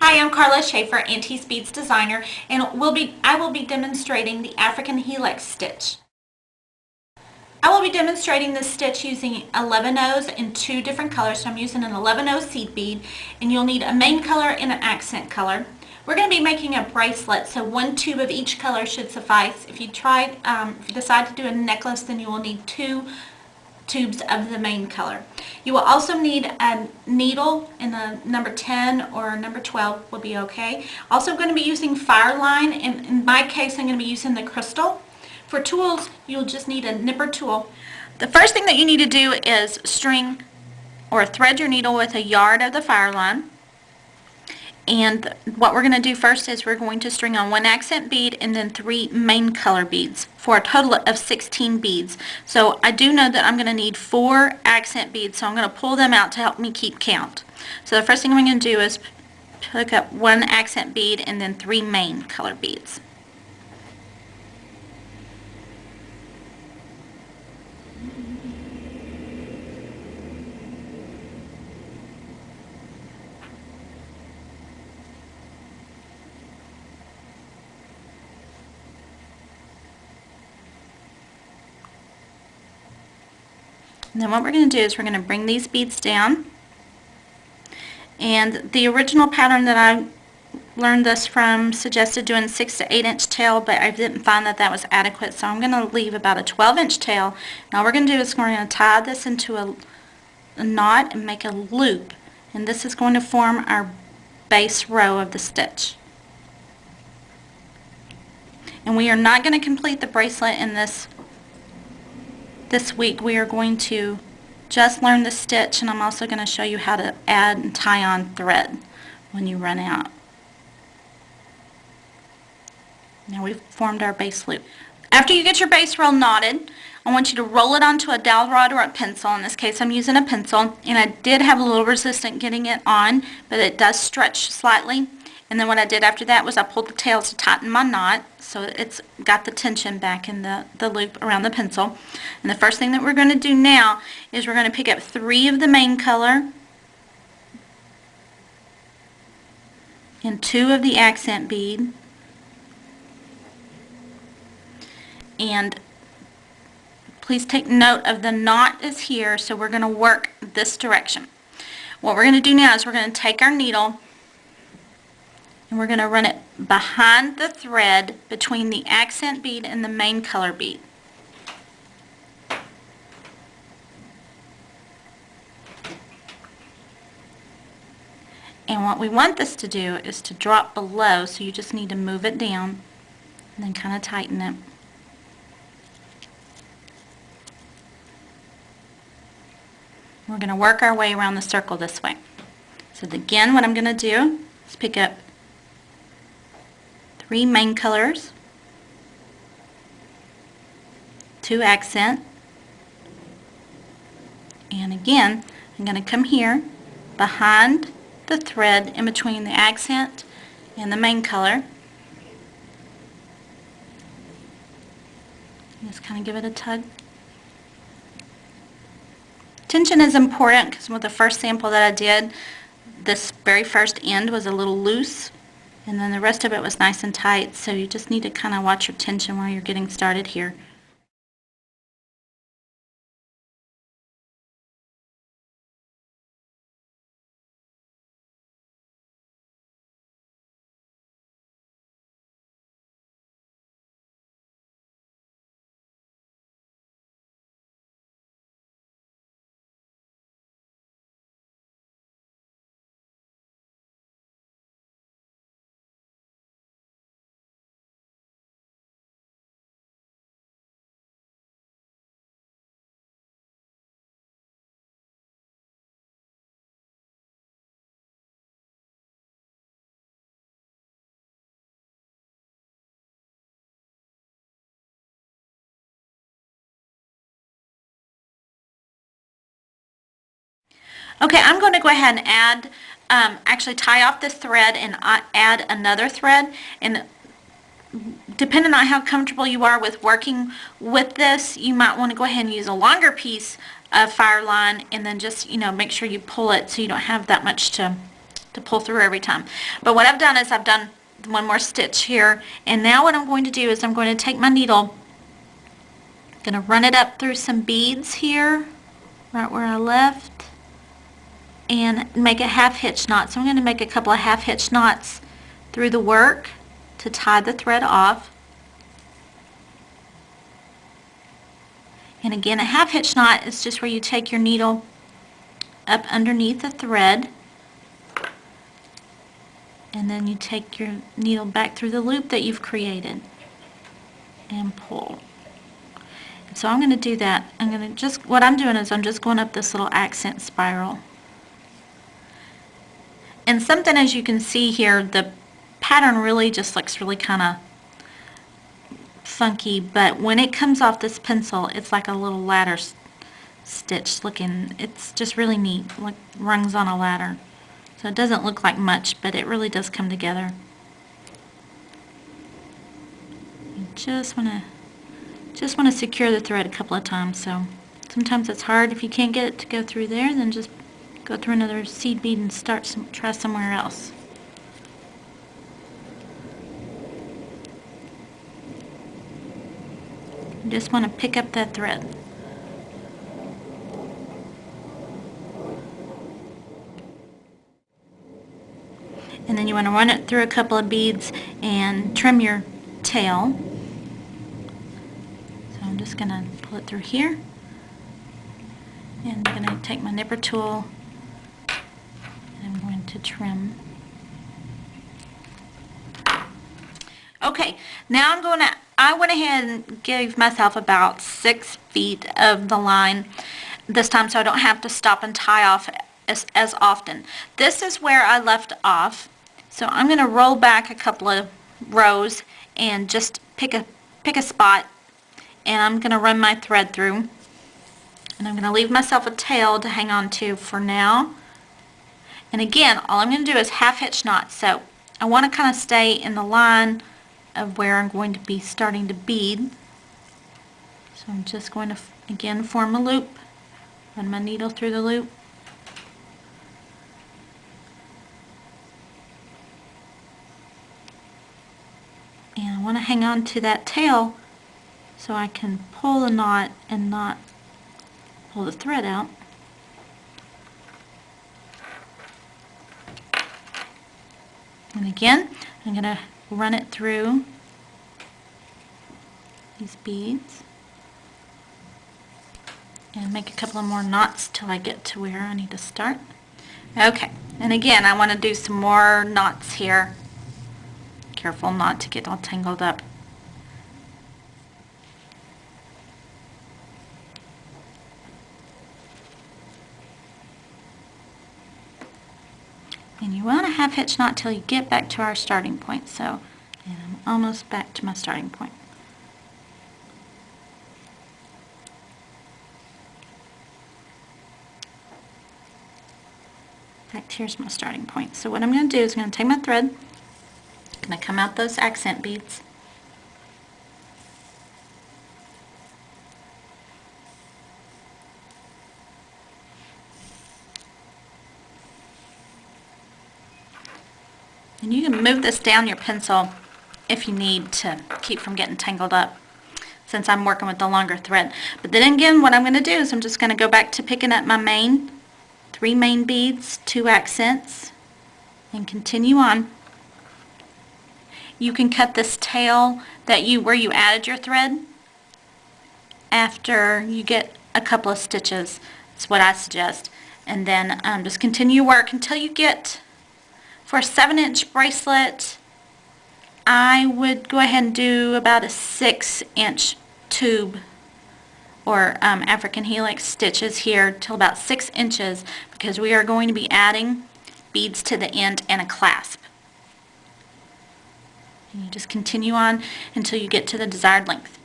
Hi, I'm Karla Schaefer, Auntie Beads designer, and I will be demonstrating the African Helix stitch. I will be demonstrating this stitch using 11-O's in two different colors. So I'm using an 11-O seed bead, and you'll need a main color and an accent color. We're going to be making a bracelet, so one tube of each color should suffice. If you decide to do a necklace, then you will need two tubes of the main color. You will also need a needle in a number 10 or number 12 will be okay. Also going to be using Fireline, and in my case I'm going to be using the crystal. For tools, you'll just need a nipper tool. The first thing that you need to do is string or thread your needle with a yard of the Fireline. And what we're going to do first is we're going to string on one accent bead and then 3 main color beads for a total of 16 beads. So I do know that I'm going to need 4 accent beads, so I'm going to pull them out to help me keep count. So the first thing I'm going to do is pick up 1 accent bead and then 3 main color beads. And then what we're going to do is we're going to bring these beads down. And the original pattern that I learned this from suggested doing 6 to 8 inch tail, but I didn't find that that was adequate, so I'm going to leave about a 12-inch tail. Now what we're going to do is we're going to tie this into a knot and make a loop, and this is going to form our base row of the stitch. And we are not going to complete the bracelet in this week. We are going to just learn the stitch, and I'm also going to show you how to add and tie on thread when you run out. Now we've formed our base loop. After you get your base roll knotted, I want you to roll it onto a dowel rod or a pencil. In this case I'm using a pencil, and I did have a little resistance getting it on, but it does stretch slightly. And then what I did after that was I pulled the tails to tighten my knot, so it's got the tension back in the loop around the pencil. And the first thing that we're going to do now is we're going to pick up 3 of the main color and 2 of the accent bead. And please take note of the knot is here, so we're going to work this direction. What we're going to do now is we're going to take our needle and we're going to run it behind the thread between the accent bead and the main color bead. And what we want this to do is to drop below, so you just need to move it down and then kind of tighten it. We're going to work our way around the circle this way. So again, what I'm going to do is pick up 3 main colors, 2 accent, and again I'm going to come here behind the thread in between the accent and the main color. Just kind of give it a tug. Tension is important because with the first sample that I did, this very first end was a little loose, and then the rest of it was nice and tight, so you just need to kind of watch your tension while you're getting started here. Okay, I'm going to go ahead and add, actually tie off this thread and add another thread. And depending on how comfortable you are with working with this, you might want to go ahead and use a longer piece of Fireline, and then just, make sure you pull it so you don't have that much to to pull through every time. But what I've done is I've done one more stitch here, and now what I'm going to do is I'm going to take my needle, going to run it up through some beads here, right where I left, and make a half hitch knot. So I'm going to make a couple of half hitch knots through the work to tie the thread off. And again, a half hitch knot is just where you take your needle up underneath the thread, and then you take your needle back through the loop that you've created and pull. And so I'm going to do that. What I'm doing is I'm just going up this little accent spiral. And something, as you can see here, the pattern really just looks really kind of funky, but when it comes off this pencil, it's like a little ladder stitch looking. It's just really neat, like rungs on a ladder. So it doesn't look like much, but it really does come together. You just want to secure the thread a couple of times. So sometimes it's hard. If you can't get it to go through there, then just go through another seed bead and try somewhere else. You just want to pick up that thread. And then you want to run it through a couple of beads and trim your tail. So I'm just going to pull it through here. And I'm going to take my nipper tool and I'm going to trim. Okay, now I went ahead and gave myself about 6 feet of the line this time, so I don't have to stop and tie off as often. This is where I left off, so I'm going to roll back a couple of rows and just pick a spot, and I'm going to run my thread through, and I'm going to leave myself a tail to hang on to for now. And again, all I'm going to do is half hitch knots, so I want to kind of stay in the line of where I'm going to be starting to bead. So I'm just going to again form a loop, run my needle through the loop, and I want to hang on to that tail so I can pull the knot and not pull the thread out. And again, I'm going to run it through these beads and make a couple of more knots till I get to where I need to start. Okay, and again, I want to do some more knots here. Careful not to get all tangled up. And you want to half hitch knot till you get back to our starting point. So, and I'm almost back to my starting point. In fact, here's my starting point. So what I'm going to do is I'm going to take my thread, I'm going to come out those accent beads, and you can move this down your pencil if you need to keep from getting tangled up, since I'm working with the longer thread. But then again, what I'm going to do is I'm just going to go back to picking up my 3 main beads, 2 accents, and continue on. You can cut this tail where you added your thread after you get a couple of stitches. That's what I suggest. And then just continue work until you get, for a 7-inch bracelet, I would go ahead and do about a 6-inch tube or African Helix stitches here till about 6 inches, because we are going to be adding beads to the end and a clasp. And you just continue on until you get to the desired length.